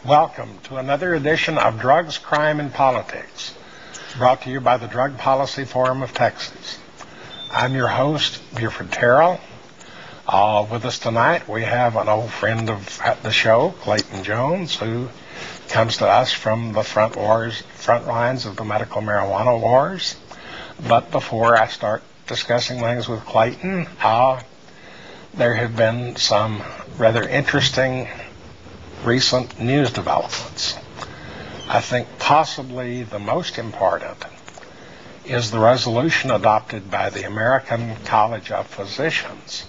Welcome to another edition of Drugs, Crime, and Politics, brought to you by the Drug Policy Forum of Texas. I'm your host, Buford Terrell. With us tonight, we have an old friend of the show, Clayton Jones, who comes to us from the front lines of the medical marijuana wars. But before I start discussing things with Clayton, there have been some rather interesting recent news developments. I think possibly the most important is the resolution adopted by the American College of Physicians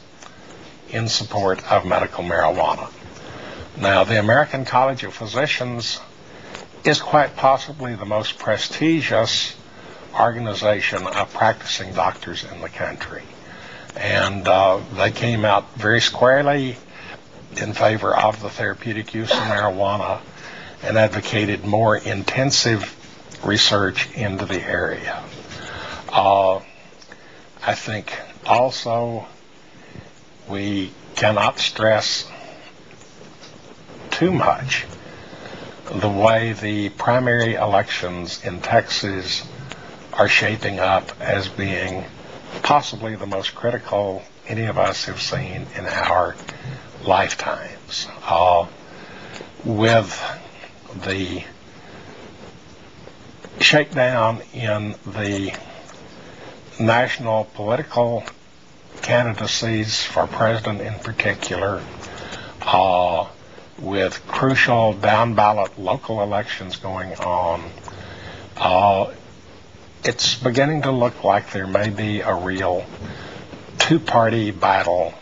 in support of medical marijuana. Now, the American College of Physicians is quite possibly the most prestigious organization of practicing doctors in the country. And they came out very squarely in favor of the therapeutic use of marijuana and advocated more intensive research into the area. I think also we cannot stress too much the way the primary elections in Texas are shaping up as being possibly the most critical any of us have seen in our lifetimes. With the shakedown in the national political candidacies for president in particular, with crucial down-ballot local elections going on, it's beginning to look like there may be a real two-party battle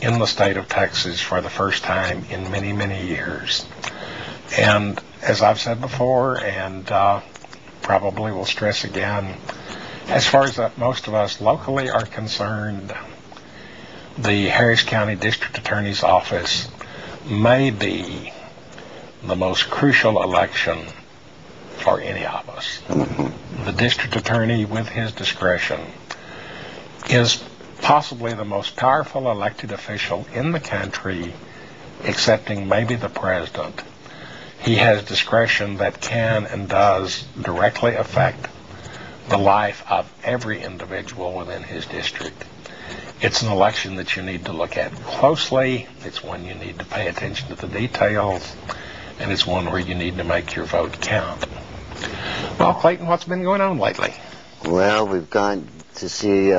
in the state of Texas for the first time in many, many years. And as I've said before, and probably will stress again, as far as most of us locally are concerned, the Harris County District Attorney's Office may be the most crucial election for any of us. The district attorney, with his discretion, is possibly the most powerful elected official in the country, excepting maybe the president. He has discretion that can and does directly affect the life of every individual within his district. It's an election that you need to look at closely. It's one you need to pay attention to the details, and it's one where you need to make your vote count. Well, Clayton, what's been going on lately? Well, we've gone to see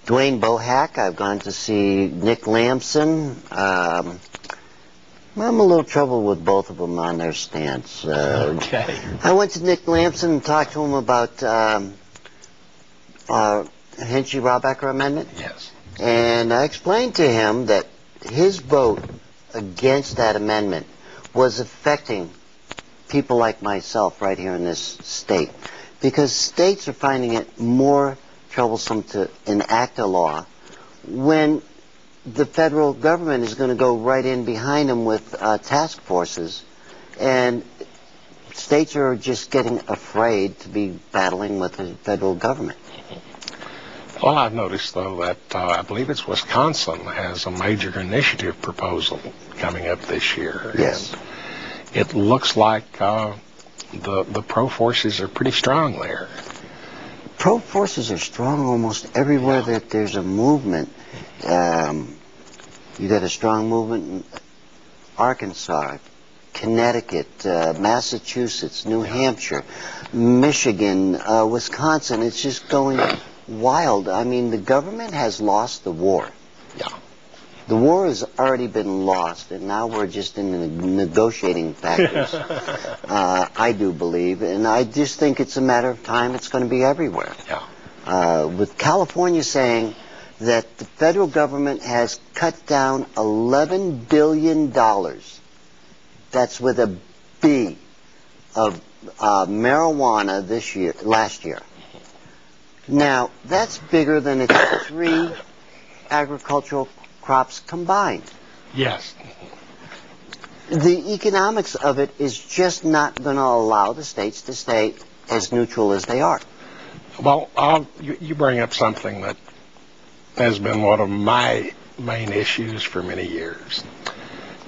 Dwayne Bohack. I've gone to see Nick Lamson. I'm a little trouble with both of them on their stance. Okay. I went to Nick Lamson and talked to him about Hinchey-Robacker amendment. Yes. And I explained to him that his vote against that amendment was affecting people like myself right here in this state, because states are finding it more troublesome to enact a law when the federal government is going to go right in behind them with task forces, and states are just getting afraid to be battling with the federal government. Well, I've noticed, though, that I believe it's Wisconsin has a major initiative proposal coming up this year. Yes. And it looks like the pro forces are pretty strong there. Pro forces are strong almost everywhere that there's a movement. You got a strong movement in Arkansas, Connecticut, Massachusetts, New Hampshire, Michigan, Wisconsin. It's just going wild. I mean, the government has lost the war. Yeah. The war has already been lost, and now we're just in the negotiating factors. I do believe, and I just think it's a matter of time. It's going to be everywhere. Yeah. With California saying that the federal government has cut down $11 billion, that's with a B, of marijuana last year. Now, that's bigger than its 3 agricultural crops combined. Yes. The economics of it is just not going to allow the states to stay as neutral as they are. Well, you bring up something that has been one of my main issues for many years,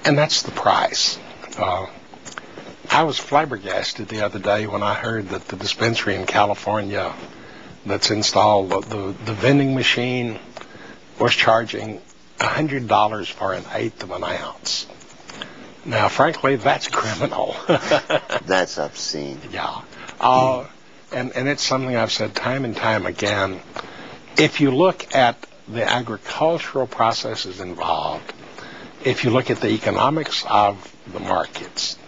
and that's the price. I was flabbergasted the other day when I heard that the dispensary in California that's installed the vending machine was charging $100 for an eighth of an ounce. Now, frankly, that's criminal. That's obscene. Yeah. And it's something I've said time and time again. If you look at the agricultural processes involved, if you look at the economics of the markets,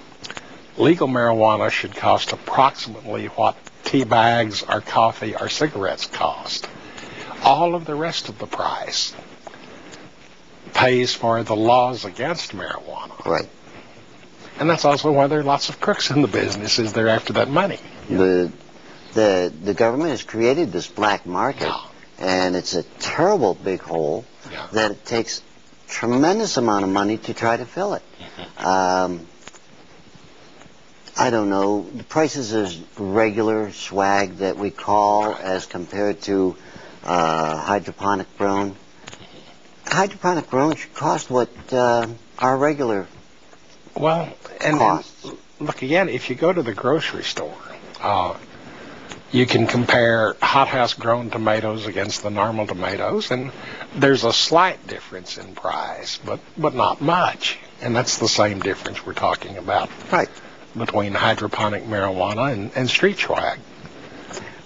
legal marijuana should cost approximately what tea bags or coffee or cigarettes cost. All of the rest of the price pays for the laws against marijuana. Right. And that's also why there are lots of crooks in the business, is they're after that money. The government has created this black market, and it's a terrible big hole that it takes tremendous amount of money to try to fill it. I don't know, the prices of regular swag that we call as compared to hydroponic grown. Hydroponic grown should cost what our regular costs. Look, again, if you go to the grocery store, you can compare hothouse grown tomatoes against the normal tomatoes, and there's a slight difference in price, but not much. And that's the same difference we're talking about. Right. Between hydroponic marijuana and street swag.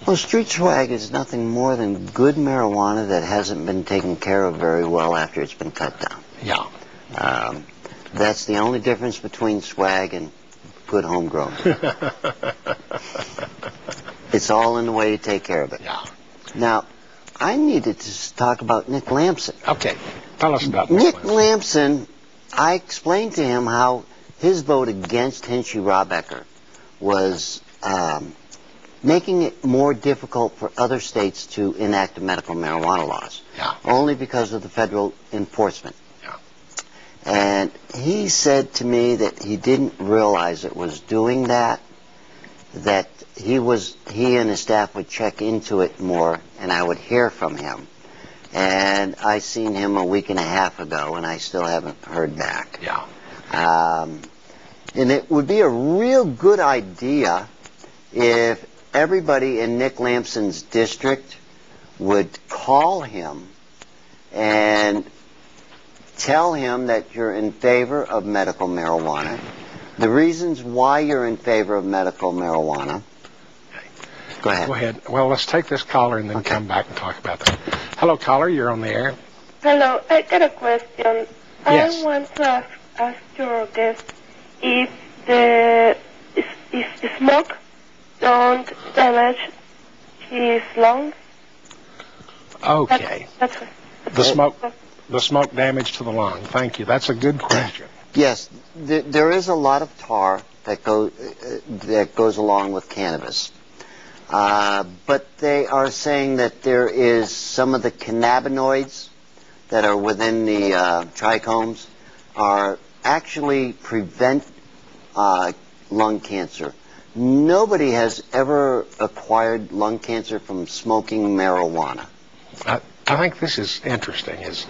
Well, street swag is nothing more than good marijuana that hasn't been taken care of very well after it's been cut down. Yeah. That's the only difference between swag and good homegrown. It's all in the way you take care of it. Yeah. Now, I needed to talk about Nick Lamson. Okay. Tell us about Nick Lamson. I explained to him how his vote against Hinchy Robecker was making it more difficult for other states to enact medical marijuana laws. Yeah. Only because of the federal enforcement. Yeah. And he said to me that he didn't realize it was doing that he and his staff would check into it more, and I would hear from him. And I seen him a week and a half ago, and I still haven't heard back. Yeah. And it would be a real good idea if everybody in Nick Lamson's district would call him and tell him that you're in favor of medical marijuana, the reasons why you're in favor of medical marijuana. Go ahead. Go ahead. Well, let's take this caller and then come back and talk about that. Hello, caller. You're on the air. Hello. I got a question. Yes. I want to ask your guest if the smoke don't damage his lungs. Okay. That's The smoke damage to the lung. Thank you. That's a good question. Yes, there is a lot of tar that goes along with cannabis. But they are saying that there is some of the cannabinoids that are within the trichomes are actually prevent lung cancer. Nobody has ever acquired lung cancer from smoking marijuana. I think this is interesting, is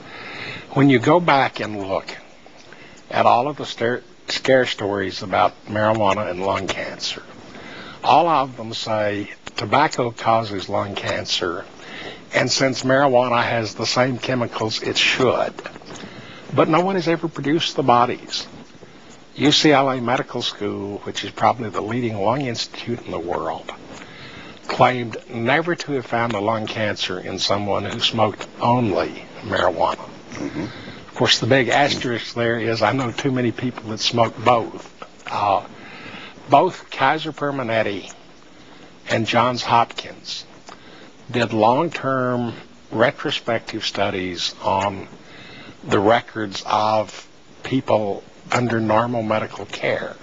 when you go back and look at all of the scare stories about marijuana and lung cancer, all of them say tobacco causes lung cancer, and since marijuana has the same chemicals, it should. But no one has ever produced the bodies. UCLA Medical School, which is probably the leading lung institute in the world, claimed never to have found a lung cancer in someone who smoked only marijuana. Mm-hmm. Of course, the big asterisk there is I know too many people that smoke both. Both Kaiser Permanente and Johns Hopkins did long-term retrospective studies on the records of people under normal medical care.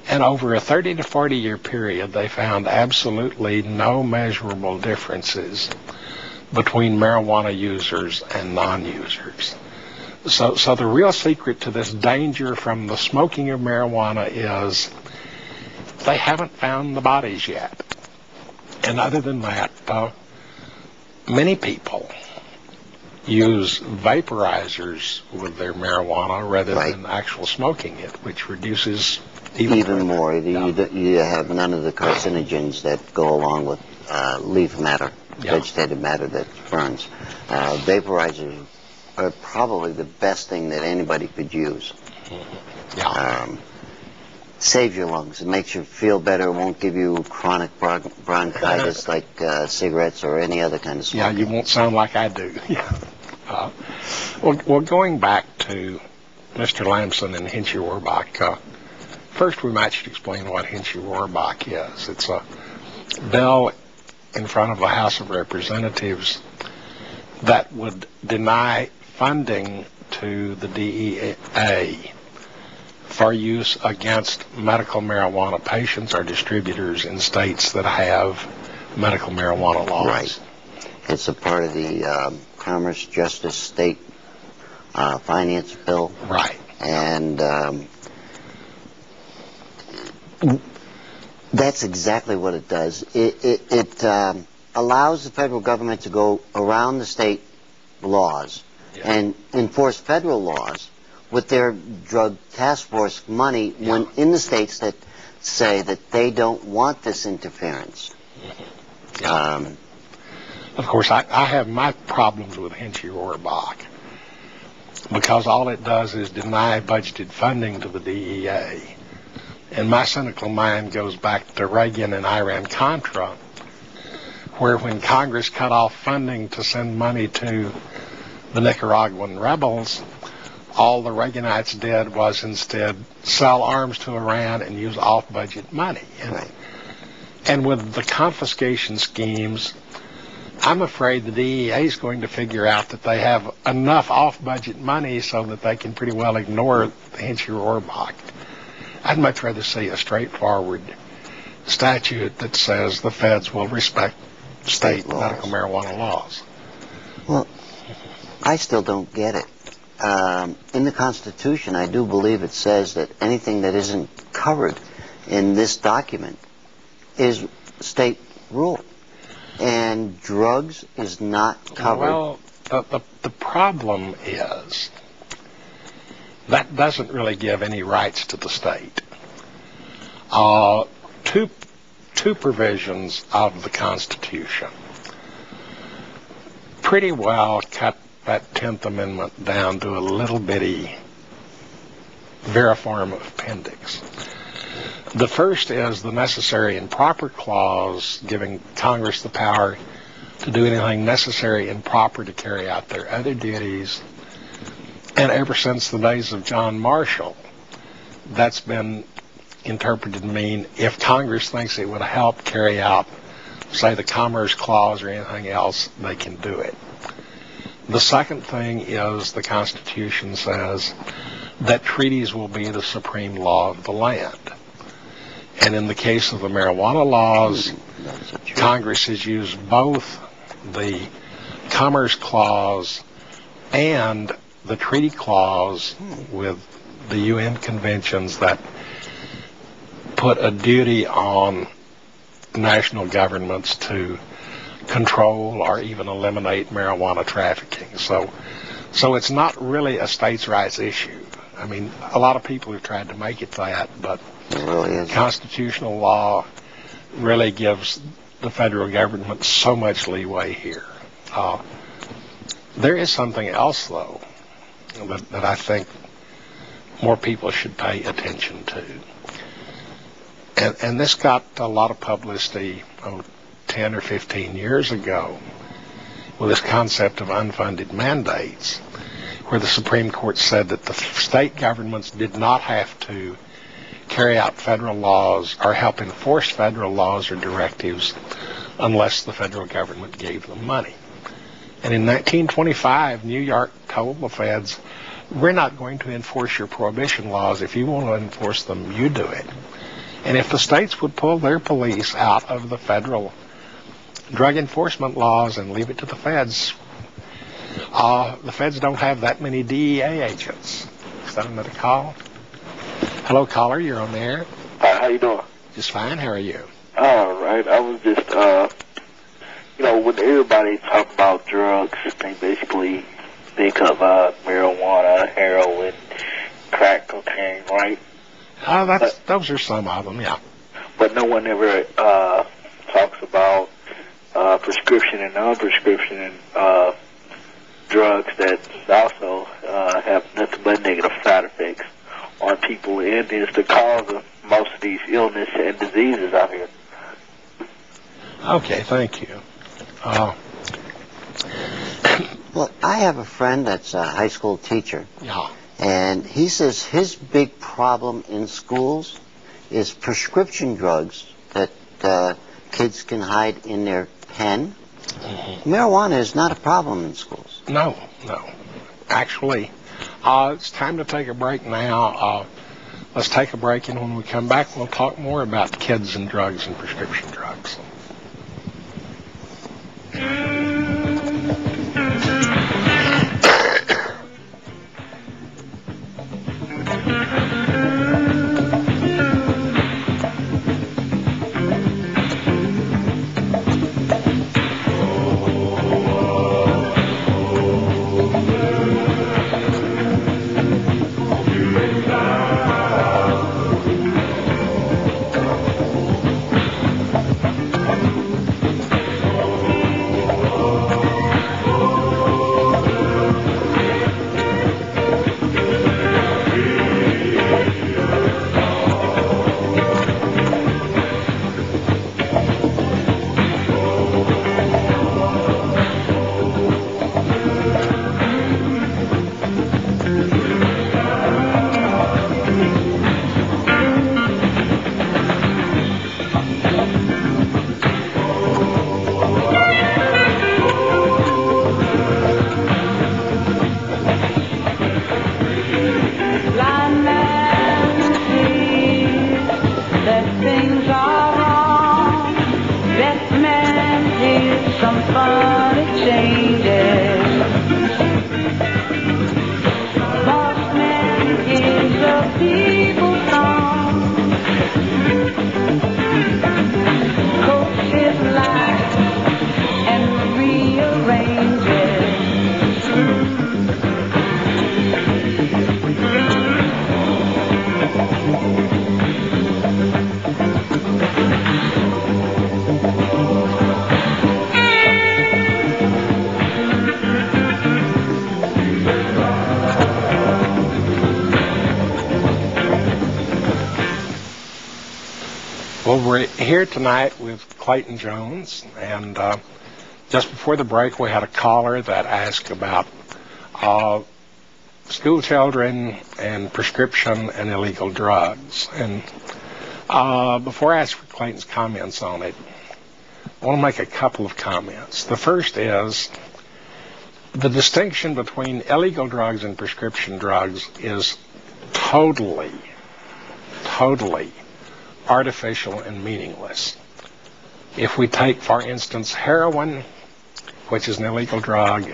And over a 30 to 40 year period, they found absolutely no measurable differences between marijuana users and non-users. So the real secret to this danger from the smoking of marijuana is they haven't found the bodies yet. And other than that, many people use vaporizers with their marijuana rather Right. than actual smoking it, which reduces Even more. Yeah. You have none of the carcinogens that go along with leaf matter, Yeah. vegetative matter that burns. Vaporizers are probably the best thing that anybody could use. Yeah. Saves your lungs. It makes you feel better. It won't give you chronic bronchitis like cigarettes or any other kind of smoke. Yeah, you won't sound like I do. Yeah. Well, going back to Mr. Lamson and Hinchy Rohrbach, first we might should explain what Hinchy Rohrbach is. It's a bill in front of the House of Representatives that would deny funding to the DEA for use against medical marijuana patients or distributors in states that have medical marijuana laws. Right. It's a part of the Commerce, Justice, State Finance Bill. Right. And that's exactly what it does. It allows the federal government to go around the state laws and enforce federal laws with their drug task force money when in the states that say that they don't want this interference. Of course, I have my problems with Hinchy Rohrbach because all it does is deny budgeted funding to the DEA. And my cynical mind goes back to Reagan and Iran-Contra, where when Congress cut off funding to send money to the Nicaraguan rebels, all the Reaganites did was instead sell arms to Iran and use off-budget money. And with the confiscation schemes, I'm afraid the DEA is going to figure out that they have enough off-budget money so that they can pretty well ignore Hinchy Rohrbach. I'd much rather see a straightforward statute that says the feds will respect state medical marijuana laws. Well, I still don't get it. In the Constitution, I do believe it says that anything that isn't covered in this document is state rule. And drugs is not covered. Well, the problem is that doesn't really give any rights to the state. Two provisions of the Constitution pretty well cut that 10th Amendment down to a little bitty veriform appendix. The first is the necessary and proper clause giving Congress the power to do anything necessary and proper to carry out their other duties. And ever since the days of John Marshall, that's been interpreted to mean if Congress thinks it would help carry out, say, the Commerce Clause or anything else, they can do it. The second thing is the Constitution says that treaties will be the supreme law of the land. And in the case of the marijuana laws, Congress has used both the Commerce Clause and the treaty clause with the UN conventions that put a duty on national governments to control or even eliminate marijuana trafficking. So it's not really a states' rights issue. I mean, a lot of people have tried to make it that, but constitutional law really gives the federal government so much leeway here. There is something else, though, that I think more people should pay attention to. And this got a lot of publicity 10 or 15 years ago with this concept of unfunded mandates, where the Supreme Court said that the state governments did not have to carry out federal laws or help enforce federal laws or directives unless the federal government gave them money. And in 1925, New York told the feds, we're not going to enforce your prohibition laws. If you want to enforce them, you do it. And if the states would pull their police out of the federal drug enforcement laws and leave it to the feds don't have that many DEA agents. Is that another call? Hello, caller. You're on the air. Hi, how you doing? Just fine. How are you? All right. I was just, when everybody talk about drugs, they basically think of marijuana, heroin, crack cocaine, right? Those are some of them, yeah. But no one ever talks about prescription and non-prescription drugs that also have nothing but negative side effects on people, and is the cause of most of these illness and diseases out here. Okay, thank you. Well, I have a friend that's a high school teacher, Yeah. and he says his big problem in schools is prescription drugs that kids can hide in their pen. Marijuana is not a problem in schools. No. Actually, it's time to take a break now. Let's take a break, and when we come back, we'll talk more about kids and drugs and prescription drugs. Well, we're here tonight with Clayton Jones, and just before the break we had a caller that asked about school children and prescription and illegal drugs. And before I ask for Clayton's comments on it, I want to make a couple of comments. The first is the distinction between illegal drugs and prescription drugs is totally artificial and meaningless. If we take, for instance, heroin, which is an illegal drug,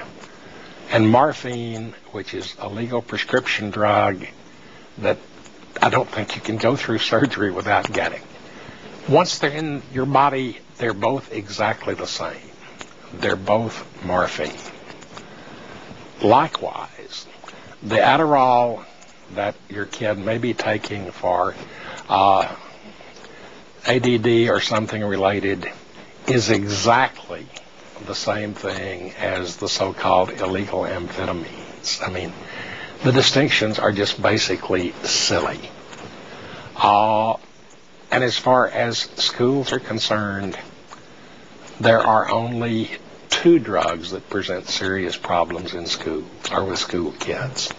and morphine, which is a legal prescription drug that I don't think you can go through surgery without getting. Once they're in your body, they're both exactly the same. They're both morphine. Likewise, the Adderall that your kid may be taking for ADD or something related is exactly the same thing as the so-called illegal amphetamines. I mean, the distinctions are just basically silly. And as far as schools are concerned, there are only two drugs that present serious problems in schools or with school kids.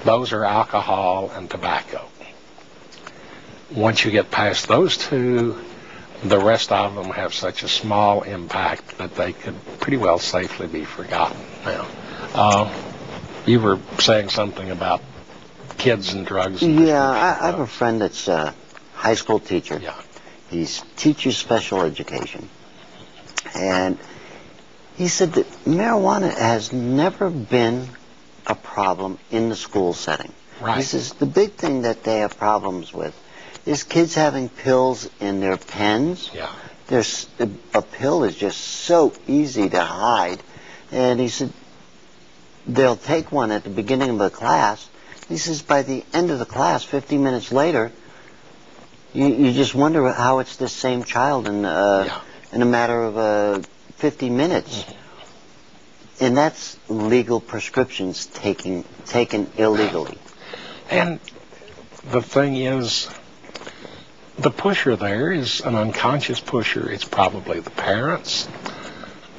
Those are alcohol and tobacco. Once you get past those two, the rest of them have such a small impact that they could pretty well safely be forgotten now. You were saying something about kids and drugs. Yeah, I have a friend that's a high school teacher. Yeah. He's teaches special education. And he said that marijuana has never been a problem in the school setting. Right. He says the big thing that they have problems with is kids having pills in their pens. Yeah. A pill is just so easy to hide. And he said they'll take one at the beginning of the class. He says by the end of the class, 50 minutes later, you just wonder how it's the same child in a matter of 50 minutes. And that's legal prescriptions taken illegally. And the thing is, the pusher there is an unconscious pusher. It's probably the parents.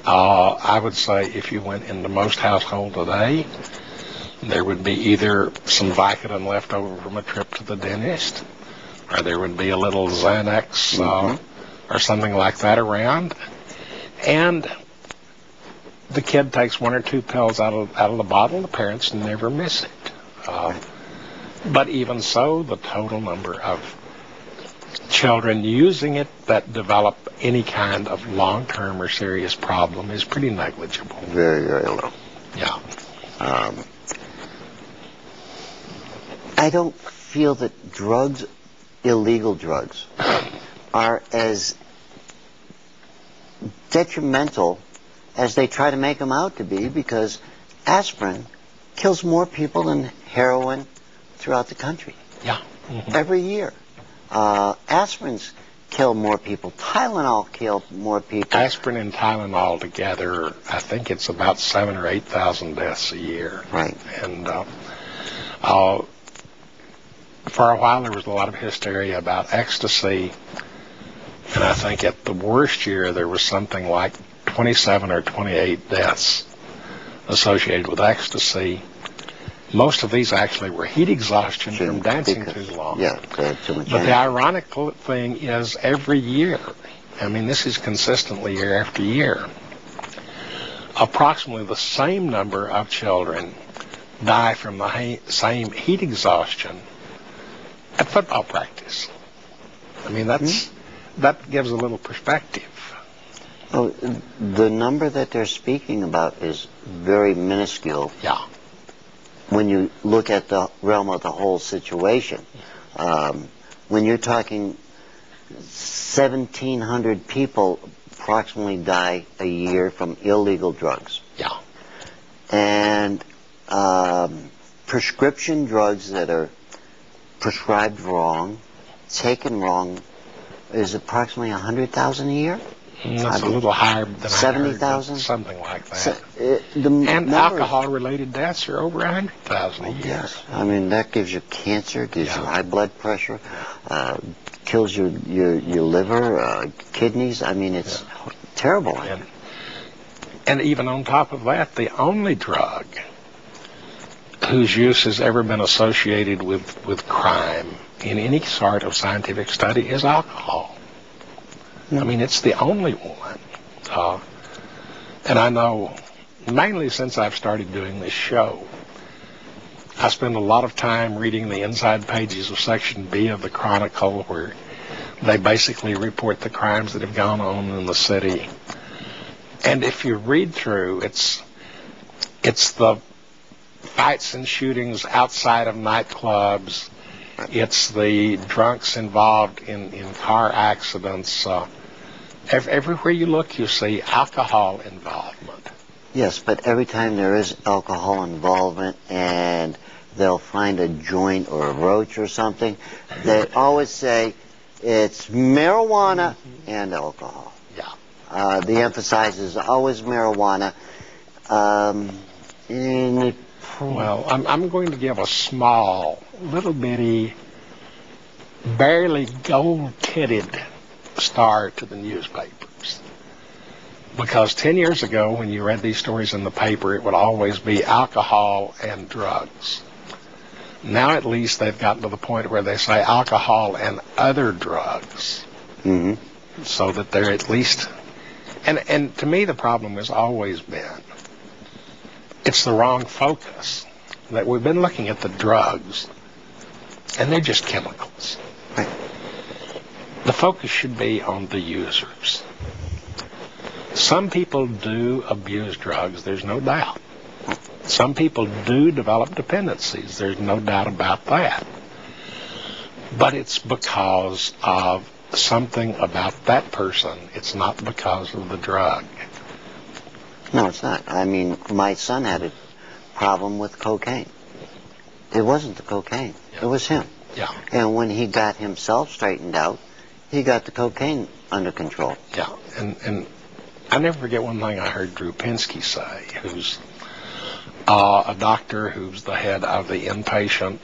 I would say if you went into most households today, there would be either some Vicodin left over from a trip to the dentist, or there would be a little Xanax or something like that around. And the kid takes one or two pills out of the bottle. The parents never miss it. But even so, the total number of children using it that develop any kind of long-term or serious problem is pretty negligible. Very, very low. Yeah. I don't feel that drugs, illegal drugs, are as detrimental as they try to make them out to be, because aspirin kills more people than heroin throughout the country. Yeah. Every year. Aspirins kill more people. Tylenol kill more people. Aspirin and Tylenol together, I think it's about 7,000 or 8,000 deaths a year. Right. And for a while there was a lot of hysteria about ecstasy, and I think at the worst year there was something like 27 or 28 deaths associated with ecstasy. Most of these actually were heat exhaustion from dancing too long. Yeah, too much. But the ironic thing is every year, I mean this is consistently year after year, approximately the same number of children die from the same heat exhaustion at football practice. I mean that gives a little perspective. Oh, the number that they're speaking about is very minuscule. Yeah. When you look at the realm of the whole situation. When you're talking 1,700 people approximately die a year from illegal drugs. Yeah. And prescription drugs that are prescribed wrong, taken wrong, is approximately 100,000 a year. That's a little higher than 70,000? Something like that. And alcohol-related deaths are over 100,000 a year. Yes, I mean that gives you cancer, gives you high blood pressure, kills your liver, kidneys. I mean it's terrible. And even on top of that, the only drug whose use has ever been associated with crime in any sort of scientific study is alcohol. I mean, it's the only one. And I know, mainly since I've started doing this show, I spend a lot of time reading the inside pages of Section B of the Chronicle, where they basically report the crimes that have gone on in the city. And if you read through, it's the fights and shootings outside of nightclubs. It's the drunks involved in car accidents. Everywhere you look, you see alcohol involvement. Yes, but every time there is alcohol involvement and they'll find a joint or a roach or something, they always say it's marijuana and alcohol. Yeah. The emphasis is always marijuana. Well, I'm going to give a small, little bitty, barely gold-tinted star to the newspapers. Because 10 years ago, when you read these stories in the paper, it would always be alcohol and drugs. Now at least they've gotten to the point where they say alcohol and other drugs. Mm-hmm. So that they're at least... And to me the problem has always been, it's the wrong focus. That we've been looking at the drugs, and they're just chemicals. Right. The focus should be on the users. Some people do abuse drugs, there's no doubt. Some people do develop dependencies, there's no doubt about that. But it's because of something about that person. It's not because of the drug. No, it's not. I mean, my son had a problem with cocaine. It wasn't the cocaine. Yeah. It was him. Yeah. And when he got himself straightened out, he got the cocaine under control. Yeah. And I never forget one thing I heard Drew Pinsky say, who's a doctor who's the head of the inpatient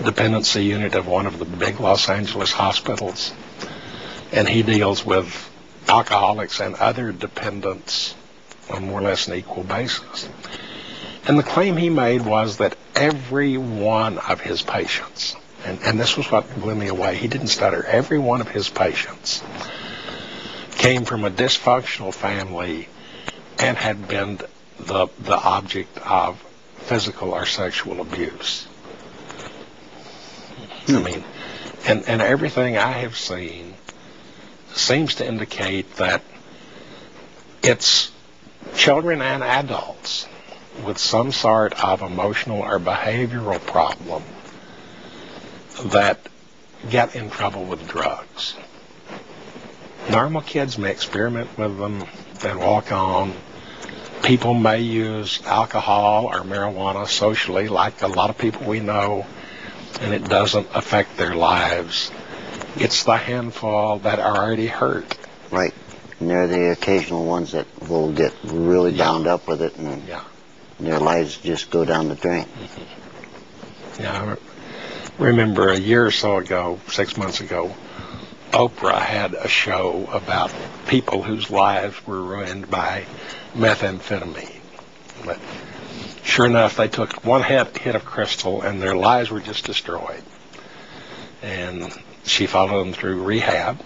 dependency unit of one of the big Los Angeles hospitals. And he deals with alcoholics and other dependents on more or less an equal basis. And the claim he made was that every one of his patients, and this was what blew me away, he didn't stutter, every one of his patients came from a dysfunctional family and had been the object of physical or sexual abuse. I mean, and everything I have seen seems to indicate that it's children and adults with some sort of emotional or behavioral problem that get in trouble with drugs. Normal kids may experiment with them and walk on. People may use alcohol or marijuana socially, like a lot of people we know, and it doesn't affect their lives. It's the handful that are already hurt. Right. And they're the occasional ones that will get really bound up with it, and their lives just go down the drain. Mm-hmm. Yeah, I remember a year or so ago, 6 months ago, Oprah had a show about people whose lives were ruined by methamphetamine. But sure enough, they took one hit of crystal and their lives were just destroyed. And she followed them through rehab.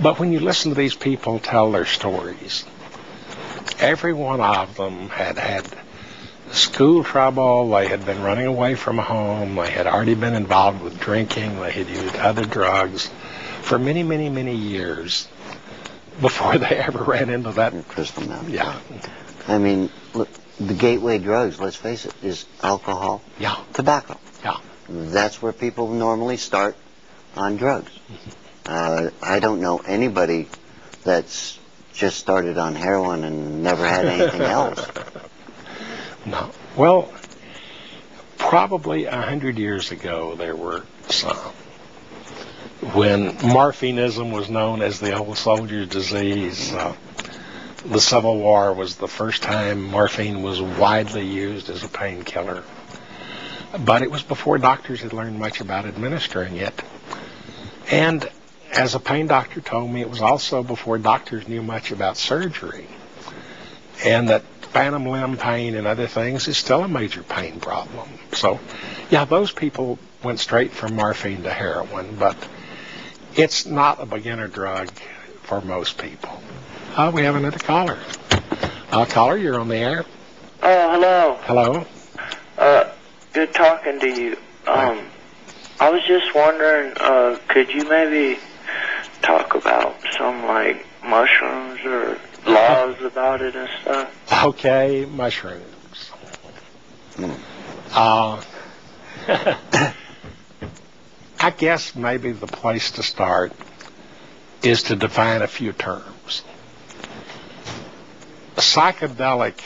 But when you listen to these people tell their stories, every one of them had had school trouble, they had been running away from home, they had already been involved with drinking, they had used other drugs for many, many, many years before they ever ran into that. Crystal meth. Yeah. I mean, look, the gateway drugs, let's face it, is alcohol, tobacco. Yeah. That's where people normally start on drugs. I don't know anybody that's just started on heroin and never had anything else. No. Well, probably 100 years ago there were some. When morphinism was known as the old soldier's disease, the Civil War was the first time morphine was widely used as a painkiller. But it was before doctors had learned much about administering it. And as a pain doctor told me, it was also before doctors knew much about surgery. And that phantom limb pain and other things is still a major pain problem. So, yeah, those people went straight from morphine to heroin, but it's not a beginner drug for most people. We have another caller. Caller, you're on the air. Oh, hello. Hello. Good talking to you. I was just wondering, could you maybe talk about some, like, mushrooms or laws about it and stuff? Okay, mushrooms. I guess maybe the place to start is to define a few terms. Psychedelic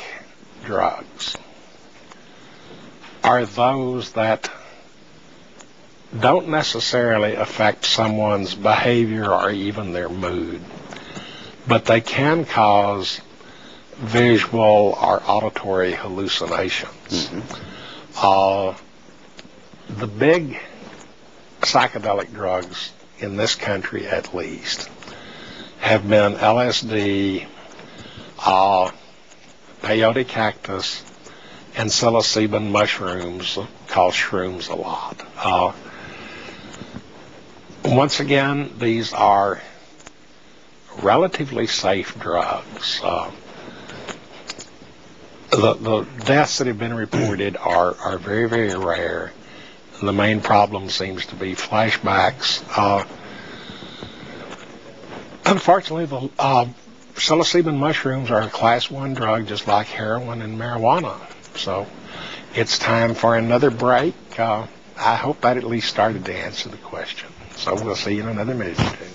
drugs are those that don't necessarily affect someone's behavior or even their mood, but they can cause visual or auditory hallucinations. The big psychedelic drugs in this country, at least, have been LSD, peyote cactus, and psilocybin mushrooms, called shrooms a lot. Once again, these are relatively safe drugs. The deaths that have been reported are very, very rare. The main problem seems to be flashbacks. Unfortunately, the psilocybin mushrooms are a class 1 drug, just like heroin and marijuana. So it's time for another break. I hope that at least started to answer the question. So we'll see you in another minute or two.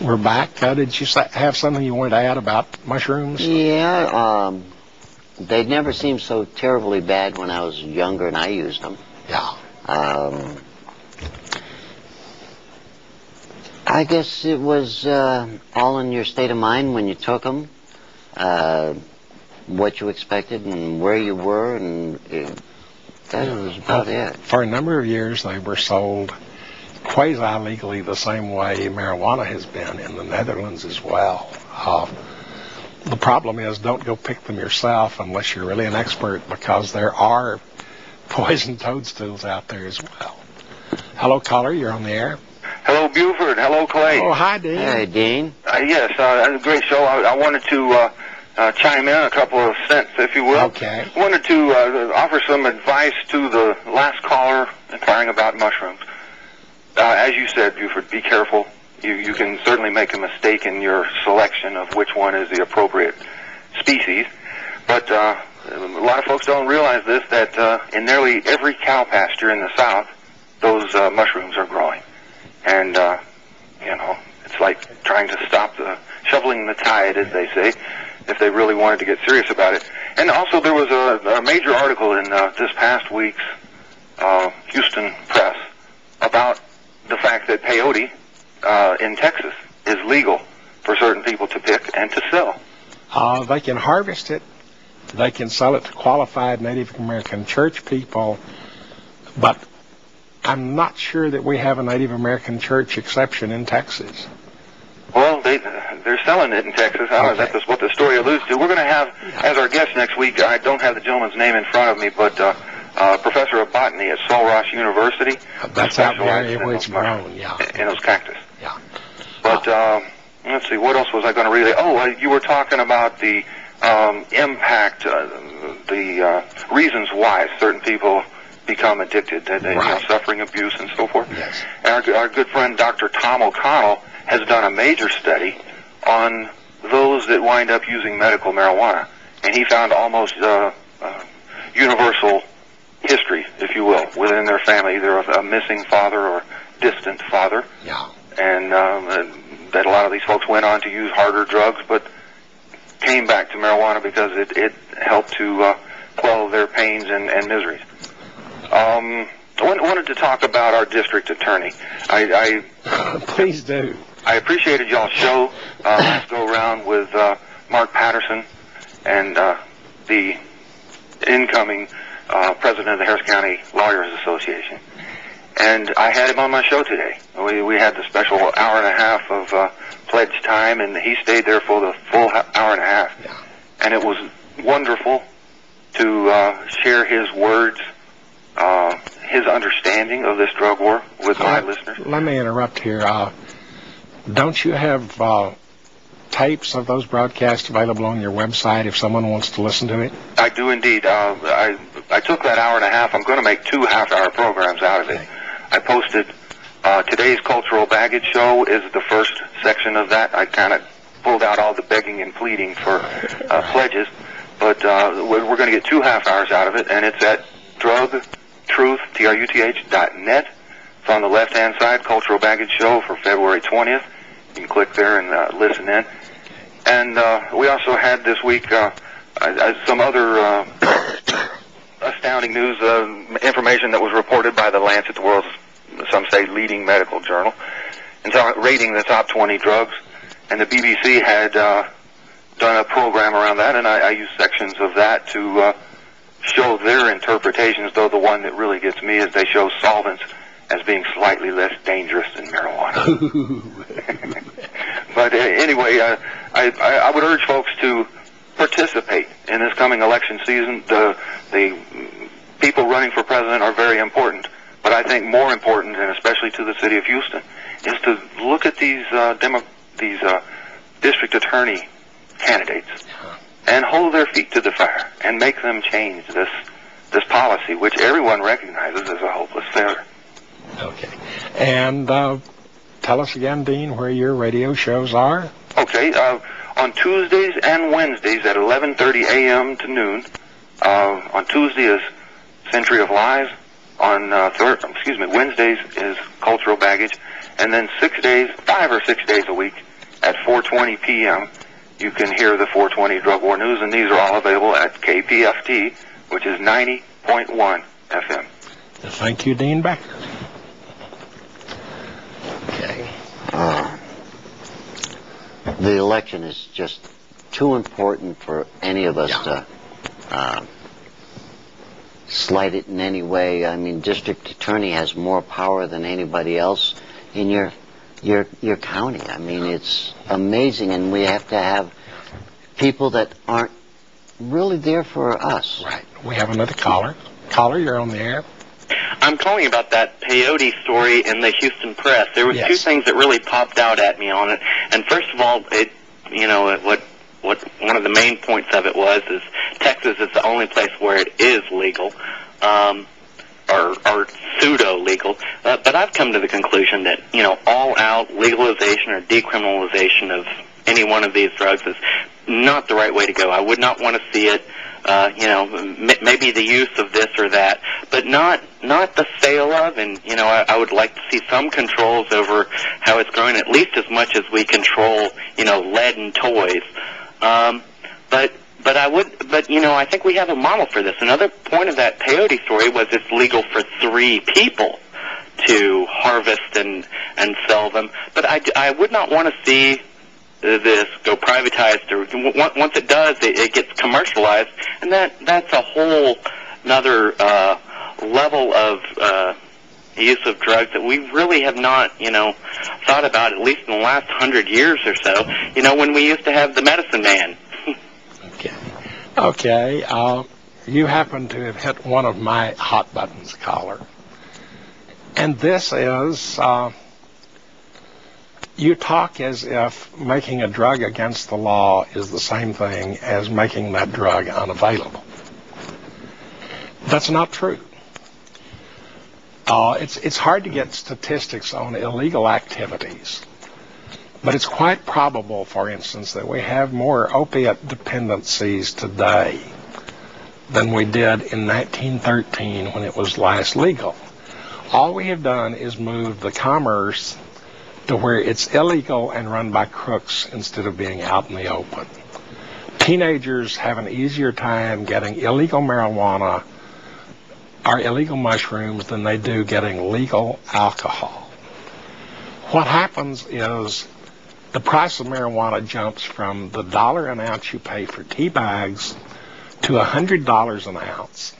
We're back. Did you have something you wanted to add about mushrooms? Yeah, they never seemed so terribly bad when I was younger and I used them. Yeah. I guess it was all in your state of mind when you took them, what you expected and where you were, and that was about it. For a number of years, they were sold quasi-legally the same way marijuana has been in the Netherlands as well. The problem is, don't go pick them yourself unless you're really an expert, because there are poison toadstools out there as well. Hello, caller. You're on the air. Hello, Buford. Hello, Clay. Oh, hi, Dean. Hey, Dean. Yes, a great show. I wanted to chime in a couple of cents, if you will. Okay. I wanted to offer some advice to the last caller inquiring about mushrooms. As you said, Buford, be careful. You can certainly make a mistake in your selection of which one is the appropriate species. But a lot of folks don't realize this, that in nearly every cow pasture in the South, those mushrooms are growing. And, it's like trying to stop shoveling the tide, as they say, if they really wanted to get serious about it. And also there was a major article in this past week's Houston Press about the fact that peyote in Texas is legal for certain people to pick and to sell. They can harvest it. They can sell it to qualified Native American church people, but I'm not sure that we have a Native American church exception in Texas. Well, they're selling it in Texas. I don't know if that's what the story alludes to. We're going to have, as our guest next week, I don't have the gentleman's name in front of me, but professor of botany at Sul Ross University. That's out there where it's grown, yeah. In those cactus. Yeah. But let's see, what else was I going to relay? Oh, you were talking about the impact, the reasons why certain people become addicted, suffering abuse and so forth. Yes. And our good friend Dr. Tom O'Connell has done a major study on those that wind up using medical marijuana, and he found almost universal history, if you will, within their family, either a missing father or distant father. Yeah. And that a lot of these folks went on to use harder drugs, but came back to marijuana because it helped to quell their pains and miseries. I wanted to talk about our district attorney. Please do. I appreciated y'all's show last go around with Mark Patterson and the incoming president of the Harris County Lawyers Association. And I had him on my show today. We had the special hour and a half of pledge time, and he stayed there for the full hour and a half. Yeah. And it was wonderful to share his words, his understanding of this drug war with my listeners. Let me interrupt here. Don't you have tapes of those broadcasts available on your website if someone wants to listen to it? I do indeed. I took that hour and a half. I'm going to make 2 half-hour programs out of it. I posted today's Cultural Baggage Show is the first section of that. I kind of pulled out all the begging and pleading for pledges, but we're going to get 2 half hours out of it, and it's at drugtruth.net. It's on the left-hand side, Cultural Baggage Show for February 20th. You can click there and listen in. And we also had this week some other astounding news, information that was reported by the Lancet, the world's, some say, leading medical journal, and rating the top 20 drugs. And the BBC had done a program around that, and I used sections of that to show their interpretations, though the one that really gets me is they show solvents as being slightly less dangerous than marijuana. But anyway, I would urge folks to participate in this coming election season. The people running for president are very important, but I think more important, and especially to the city of Houston, is to look at these district attorney candidates and hold their feet to the fire and make them change this policy, which everyone recognizes as a hopeless failure. Okay. And tell us again, Dean, where your radio shows are. Okay. On Tuesdays and Wednesdays at 11:30 a.m. to noon. On Tuesday is Century of Lies. On Wednesdays is Cultural Baggage, and then 5 or 6 days a week at 4:20 p.m., you can hear the 420 Drug War News, and these are all available at KPFT, which is 90.1 FM. Thank you, Dean Becker. Okay. The election is just too important for any of us to slight it in any way. I mean, district attorney has more power than anybody else in your county. I mean, it's amazing, and we have to have people that aren't really there for us. Right. We have another caller. Caller, you're on the air. I'm calling about that peyote story in the Houston Press. There were two things that really popped out at me on it. And first of all, what one of the main points of it was is Texas is the only place where it is legal, or pseudo-legal. But I've come to the conclusion that, all-out legalization or decriminalization of any one of these drugs is not the right way to go. I would not want to see it, maybe the use of this or that, but not the sale of. And, I would like to see some controls over how it's grown, at least as much as we control, lead in toys. I think we have a model for this. Another point of that peyote story was it's legal for 3 people to harvest and sell them. But I would not want to see this go privatized, or once it does, it gets commercialized, and that's a whole another level of use of drugs that we really have not, thought about, at least in the last 100 years or so. When we used to have the medicine man. Okay. You happen to have hit one of my hot buttons, caller. And this is, you talk as if making a drug against the law is the same thing as making that drug unavailable. That's not true. It's hard to get statistics on illegal activities, but it's quite probable, for instance, that we have more opiate dependencies today than we did in 1913 when it was last legal. All we have done is move the commerce to where it's illegal and run by crooks instead of being out in the open. Teenagers have an easier time getting illegal marijuana or illegal mushrooms than they do getting legal alcohol. What happens is the price of marijuana jumps from the $1 an ounce you pay for tea bags to $100 an ounce.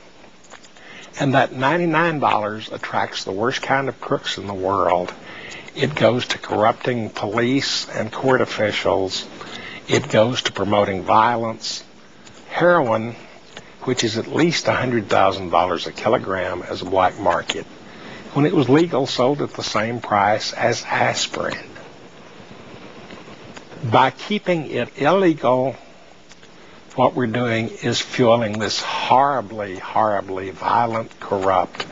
And that $99 attracts the worst kind of crooks in the world. It goes to corrupting police and court officials. It goes to promoting violence. Heroin, which is at least $100,000 a kilogram as a black market, when it was legal, sold at the same price as aspirin. By keeping it illegal, what we're doing is fueling this horribly, horribly violent, corrupt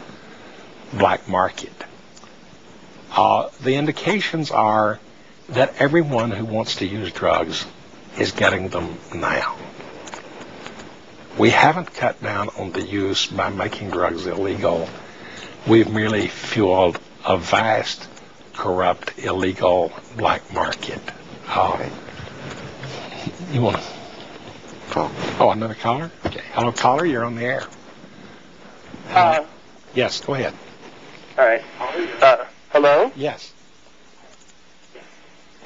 black market. The indications are that everyone who wants to use drugs is getting them now. We haven't cut down on the use by making drugs illegal. We've merely fueled a vast, corrupt, illegal black market. You want to? Oh, another caller? Okay. Hello, caller. You're on the air. Yes, go ahead. All right. Hello? Yes.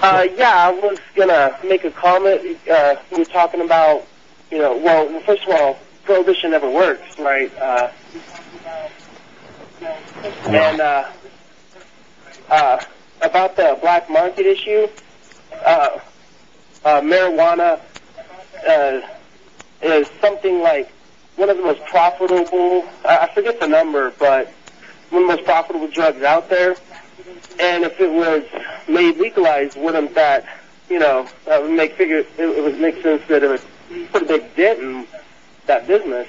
I was going to make a comment. We were talking about, well, first of all, prohibition never works, right? And about the black market issue, marijuana is something like one of the most profitable, I forget the number, but one of the most profitable drugs out there. And if it was made legalized, wouldn't that, that would it would make sense that it would put a big dent in that business.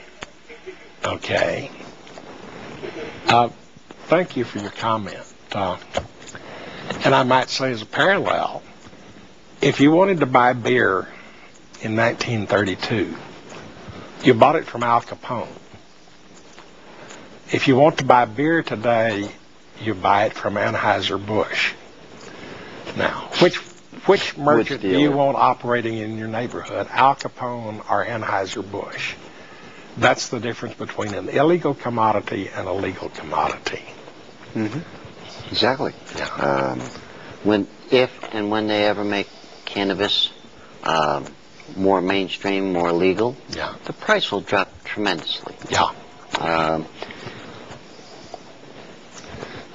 Okay. Thank you for your comment. And I might say as a parallel, if you wanted to buy beer in 1932, you bought it from Al Capone. If you want to buy beer today, you buy it from Anheuser-Busch. Now, Which merchant do you dealer? want operating in your neighborhood, Al Capone or Anheuser-Busch? That's the difference between an illegal commodity and a legal commodity. Exactly. Yeah. If and when they ever make cannabis more mainstream, more legal, Yeah. the price will drop tremendously. Yeah.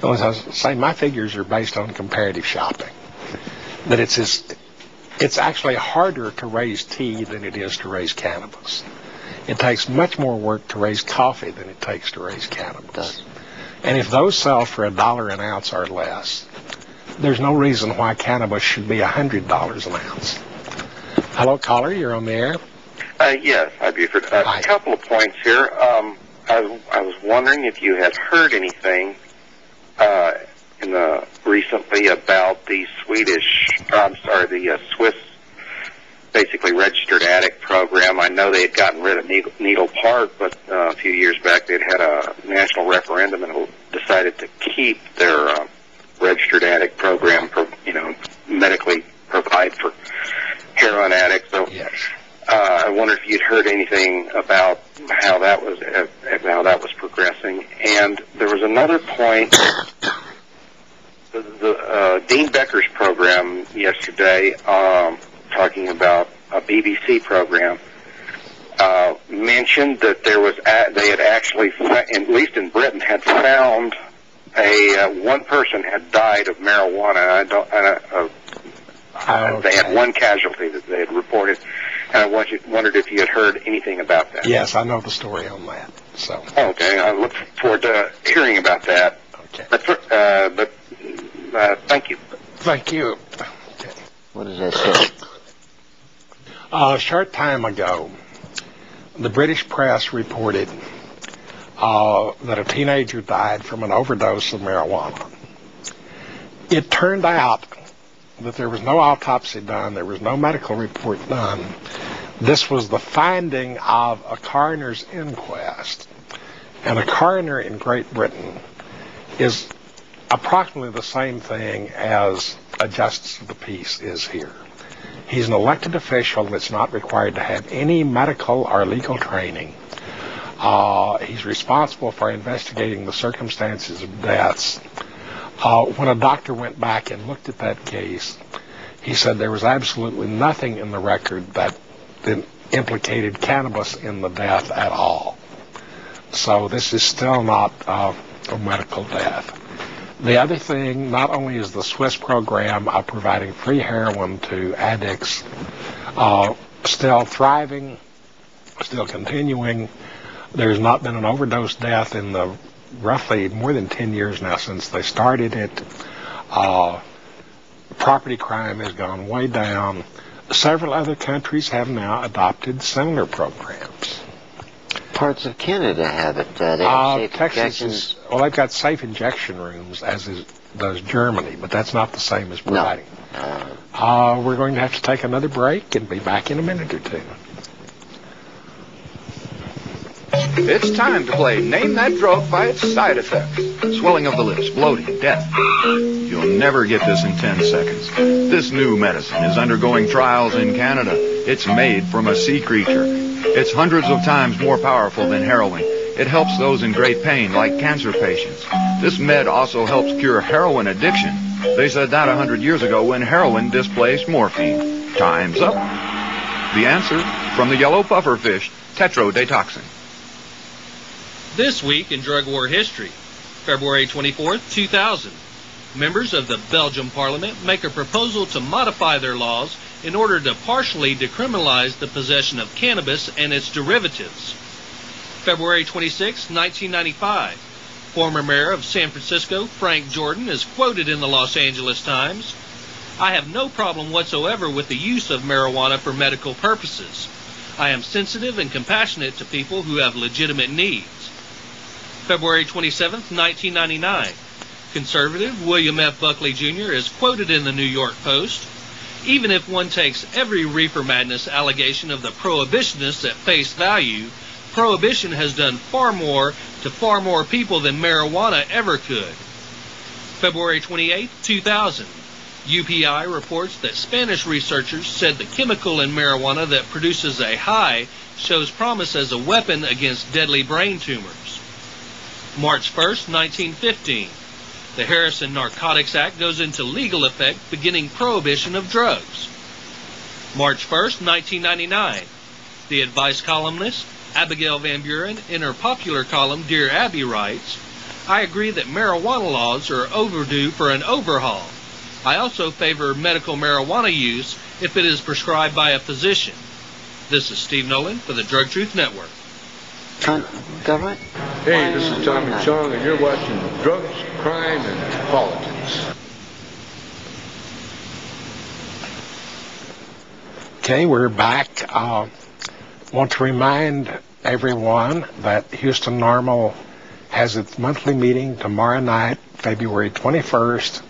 Well, as I was saying, my figures are based on comparative shopping. That it's actually harder to raise tea than it is to raise cannabis. It takes much more work to raise coffee than it takes to raise cannabis. And if those sell for $1 an ounce or less, there's no reason why cannabis should be $100 an ounce. Hello, caller, you're on the air. Yes, hi, Buford. Hi. A couple of points here. I was wondering if you had heard anything recently about the Swiss, basically registered addict program. I know they had gotten rid of Needle Park, but a few years back they'd had a national referendum and decided to keep their registered addict program, medically provide for heroin addicts. So Yes. I wonder if you'd heard anything about how that was progressing. And there was another point. The Dean Becker's program yesterday, talking about a BBC program, mentioned that they had actually, at least in Britain, had found one person had died of marijuana. They had one casualty that they had reported, and I wondered if you had heard anything about that. Yes, I know the story on that. So. Okay, I look forward to hearing about that. Okay. But thank you. Thank you. Okay. What does that say? A short time ago, the British press reported that a teenager died from an overdose of marijuana. It turned out that there was no autopsy done, there was no medical report done. This was the finding of a coroner's inquest. And a coroner in Great Britain is approximately the same thing as a justice of the peace is here. He's an elected official that's not required to have any medical or legal training. He's responsible for investigating the circumstances of deaths. When a doctor went back and looked at that case, he said there was absolutely nothing in the record that implicated cannabis in the death at all. So this is still not a medical death. The other thing, not only is the Swiss program of providing free heroin to addicts still thriving, still continuing, there's not been an overdose death in the roughly more than 10 years now since they started it. Property crime has gone way down. Several other countries have now adopted similar programs. Parts of Canada have it. They have safe Texas injections. well, they've got safe injection rooms, as does Germany, but that's not the same as providing. We're going to have to take another break and be back in a minute or two. It's time to play Name That Drug by its side effects. Swelling of the lips, bloating, death. You'll never get this in 10 seconds. This new medicine is undergoing trials in Canada. It's made from a sea creature. It's hundreds of times more powerful than heroin. It helps those in great pain, like cancer patients. This med also helps cure heroin addiction. They said that 100 years ago when heroin displaced morphine. Time's up. The answer from the yellow pufferfish, tetrodetoxin. This week in drug war history, February 24th, 2000, members of the Belgian Parliament make a proposal to modify their laws in order to partially decriminalize the possession of cannabis and its derivatives. February 26, 1995, former mayor of San Francisco, Frank Jordan, is quoted in the Los Angeles Times, "I have no problem whatsoever with the use of marijuana for medical purposes. I am sensitive and compassionate to people who have legitimate needs." February 27, 1999, conservative William F. Buckley Jr. is quoted in the New York Post, "Even if one takes every reefer madness allegation of the prohibitionists at face value, prohibition has done far more to far more people than marijuana ever could." February 28, 2000, UPI reports that Spanish researchers said the chemical in marijuana that produces a high shows promise as a weapon against deadly brain tumors. March 1st, 1915. The Harrison Narcotics Act goes into legal effect, beginning prohibition of drugs. March 1st, 1999. The advice columnist Abigail Van Buren, in her popular column Dear Abby, writes, "I agree that marijuana laws are overdue for an overhaul. I also favor medical marijuana use if it is prescribed by a physician." This is Steve Nolan for the Drug Truth Network. Government? Hey, this is Tommy Chong, and you're watching Drugs, Crime, and Politics. Okay, we're back. Want to remind everyone that Houston Normal has its monthly meeting tomorrow night, February 21st,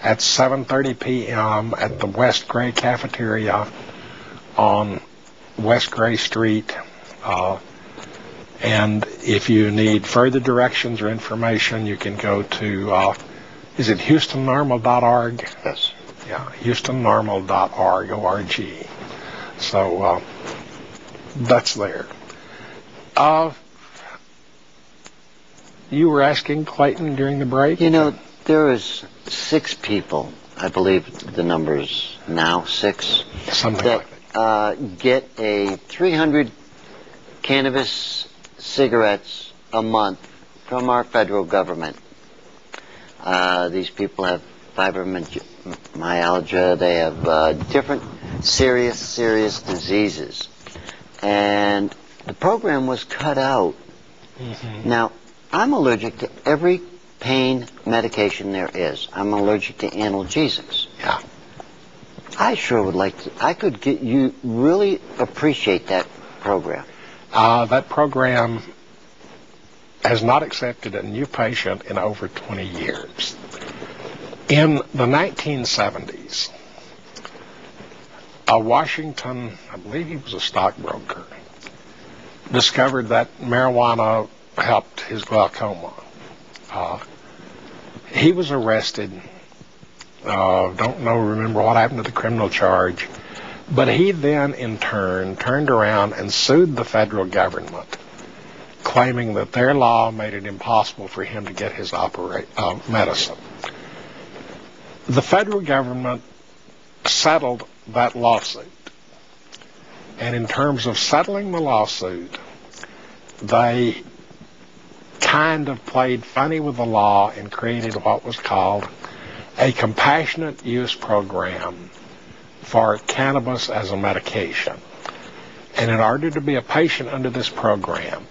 at 7:30 p.m. at the West Gray Cafeteria on West Gray Street. And if you need further directions or information, you can go to, is it HoustonNormal.org? Yes. Yeah, HoustonNormal.org, O-R-G. So that's there. You were asking Clayton during the break? You know, there is 6 people, I believe the number's now 6, Something that like that. Get a 300 cannabis cigarettes a month from our federal government. These people have fibromyalgia, they have different serious diseases. And the program was cut out. Mm-hmm. Now, I'm allergic to every pain medication there is. I'm allergic to analgesics. Yeah. I sure would like to. I could get you really appreciate that program. That program has not accepted a new patient in over 20 years. In the 1970s, a Washington, I believe he was a stockbroker, discovered that marijuana helped his glaucoma. He was arrested. Remember what happened to the criminal charge. But he then, in turn, turned around and sued the federal government, claiming that their law made it impossible for him to get his medicine. The federal government settled that lawsuit. And in terms of settling the lawsuit, they kind of played funny with the law and created what was called a compassionate use program for cannabis as a medication. And in order to be a patient under this program,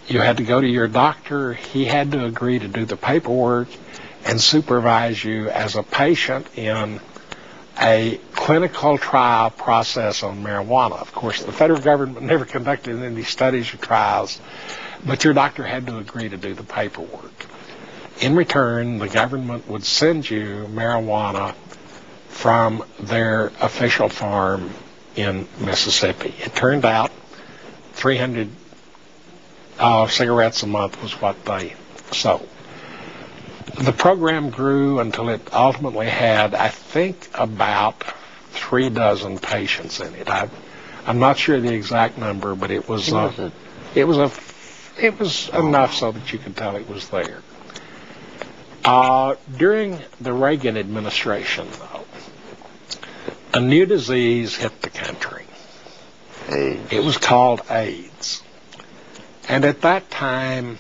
you had to go to your doctor. He had to agree to do the paperwork and supervise you as a patient in a clinical trial process on marijuana. Of course, the federal government never conducted any studies or trials, but your doctor had to agree to do the paperwork. In return, the government would send you marijuana from their official farm in Mississippi. It turned out 300 cigarettes a month was what they sold. The program grew until it ultimately had, I think, about 3 dozen patients in it. I'm not sure the exact number, but it was enough so that you could tell it was there. During the Reagan administration, though, a new disease hit the country. AIDS. It was called AIDS. And at that time,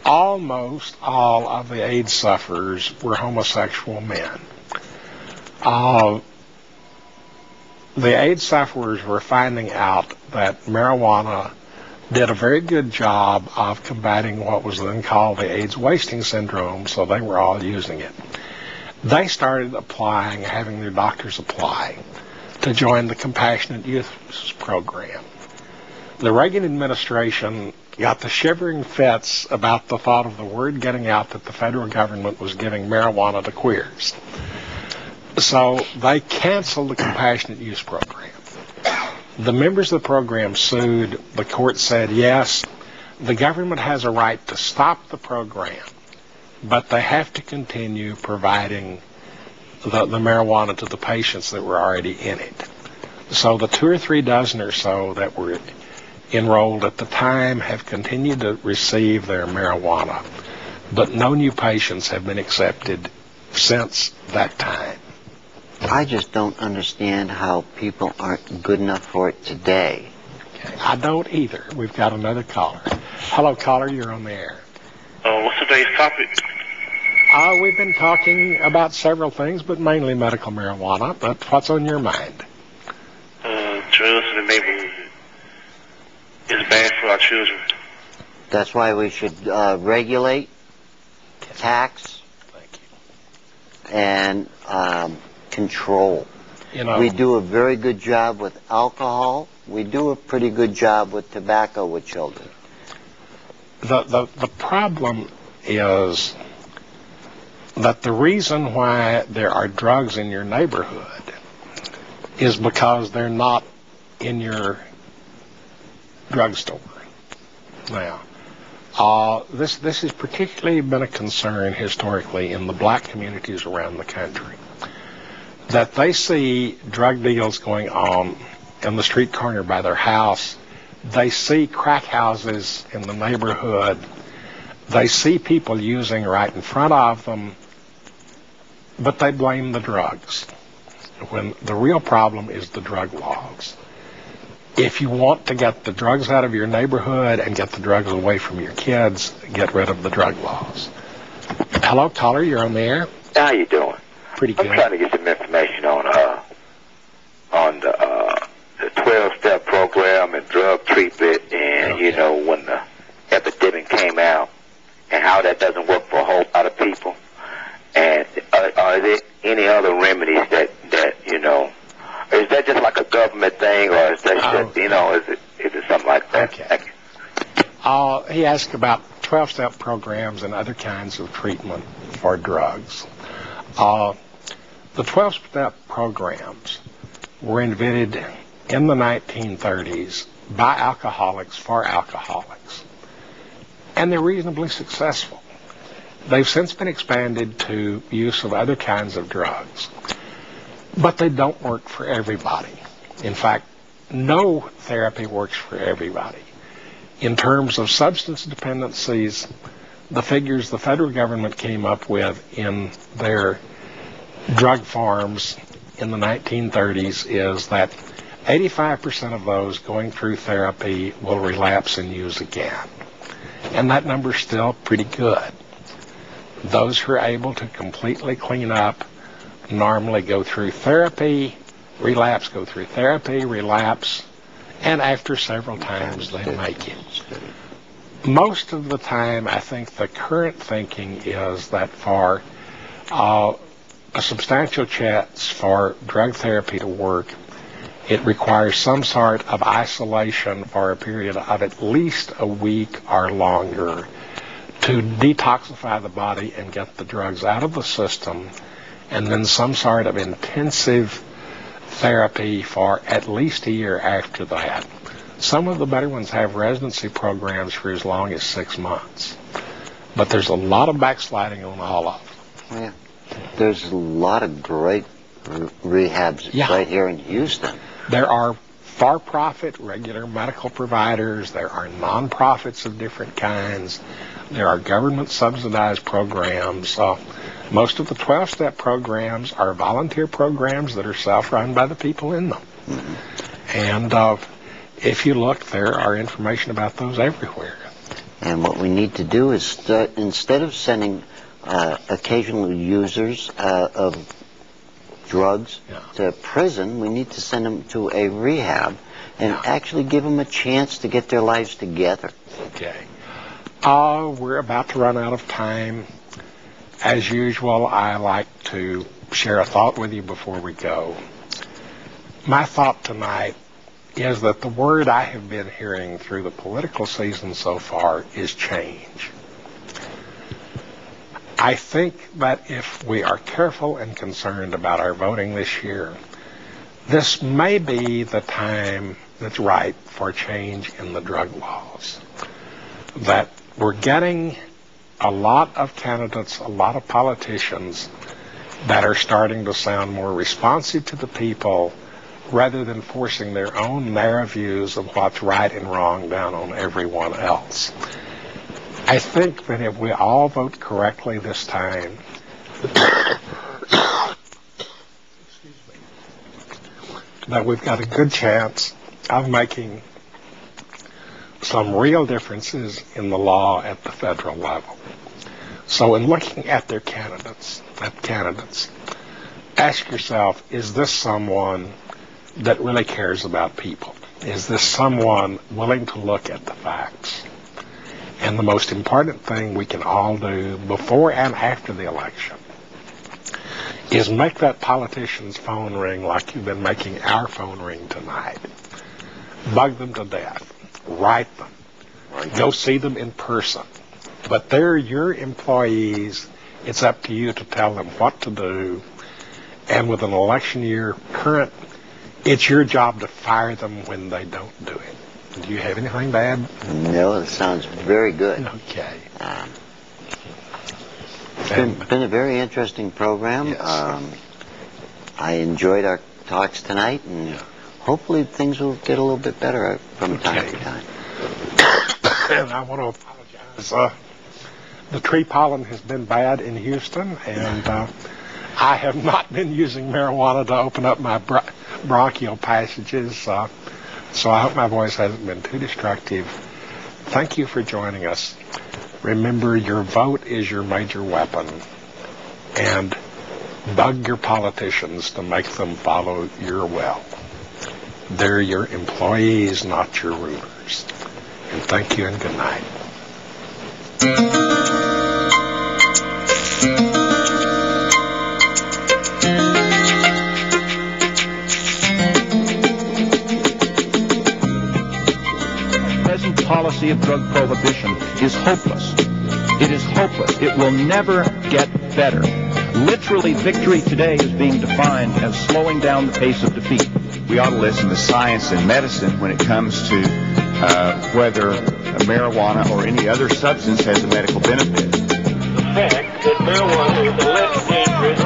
almost all of the AIDS sufferers were homosexual men. The AIDS sufferers were finding out that marijuana did a very good job of combating what was then called the AIDS wasting syndrome, so they were all using it. They started applying, having their doctors apply, to join the Compassionate Use Program. The Reagan administration got the shivering fits about the thought of the word getting out that the federal government was giving marijuana to queers. So they canceled the Compassionate Use Program. The members of the program sued. The court said, yes, the government has a right to stop the program, but they have to continue providing the marijuana to the patients that were already in it. So the 2 or 3 dozen or so that were enrolled at the time have continued to receive their marijuana, but no new patients have been accepted since that time. I just don't understand how people aren't good enough for it today. Okay. I don't either. We've got another caller. Hello, caller, you're on the air. What's today's topic? We've been talking about several things, but mainly medical marijuana. But what's on your mind? Drugs in the neighborhood is bad for our children. That's why we should regulate, tax, and control. You know, we do a very good job with alcohol. We do a pretty good job with tobacco with children. The problem is that the reason why there are drugs in your neighborhood is because they're not in your drugstore. Now, this has particularly been a concern historically in the black communities around the country, that they see drug deals going on in the street corner by their house. They see crack houses in the neighborhood. They see people using right in front of them, but they blame the drugs, when the real problem is the drug laws. If you want to get the drugs out of your neighborhood and get the drugs away from your kids, get rid of the drug laws. Hello, caller, you're on the air. How you doing? Pretty good. I'm trying to get some information on the 12-step program and drug treatment, and Okay. you know, when the epidemic came out, and how that doesn't work for a whole lot of people. And are there any other remedies that you know? Is that just like a government thing, or is that just, you know, is it something like that? Okay. He asked about 12-step programs and other kinds of treatment for drugs. The 12-step programs were invented in the 1930s by alcoholics for alcoholics, and they're reasonably successful. They've since been expanded to use of other kinds of drugs, but they don't work for everybody. In fact, no therapy works for everybody. In terms of substance dependencies, the figures the federal government came up with in their drug farms in the 1930s is that 85% of those going through therapy will relapse and use again. And that number's still pretty good. Those who are able to completely clean up normally go through therapy, relapse, go through therapy, relapse, and after several times they make it. Most of the time, I think the current thinking is that for a substantial chance for drug therapy to work, it requires some sort of isolation for a period of at least a week or longer to detoxify the body and get the drugs out of the system, and then some sort of intensive therapy for at least a year after that. Some of the better ones have residency programs for as long as 6 months. But there's a lot of backsliding on all of them. Yeah. There's a lot of great rehabs right here in Houston. There are for-profit regular medical providers. There are non-profits of different kinds. There are government-subsidized programs. Most of the 12-step programs are volunteer programs that are self-run by the people in them. Mm-hmm. And if you look, there are information about those everywhere. And what we need to do is, instead of sending occasional users of drugs to prison, we need to send them to a rehab and actually give them a chance to get their lives together. Okay. We're about to run out of time. As usual, I like to share a thought with you before we go. My thought tonight is that the word I have been hearing through the political season so far is change. I think that if we are careful and concerned about our voting this year, this may be the time that's right for change in the drug laws. That we're getting a lot of candidates, a lot of politicians that are starting to sound more responsive to the people rather than forcing their own narrow views of what's right and wrong down on everyone else. I think that if we all vote correctly this time, that we've got a good chance of making some real differences in the law at the federal level. So in looking at their candidates, ask yourself, is this someone that really cares about people? Is this someone willing to look at the facts? And the most important thing we can all do before and after the election is make that politician's phone ring like you've been making our phone ring tonight. Bug them to death. Write them. Go see them in person. But they're your employees. It's up to you to tell them what to do. And with an election year current, it's your job to fire them when they don't do it. Do you have anything to add? No, it sounds very good. Okay. It's been a very interesting program. Yes. I enjoyed our talks tonight, and hopefully things will get a little bit better from time to time. And I want to apologize. The tree pollen has been bad in Houston, and I have not been using marijuana to open up my bronchial passages, so I hope my voice hasn't been too destructive. Thank you for joining us. Remember, your vote is your major weapon, and bug your politicians to make them follow your will. They're your employees, not your rulers. And thank you and good night. Present policy of drug prohibition is hopeless. It is hopeless. It will never get better. Literally, victory today is being defined as slowing down the pace of defeat. We ought to listen to science and medicine when it comes to whether marijuana or any other substance has a medical benefit. The fact that marijuana is a less dangerous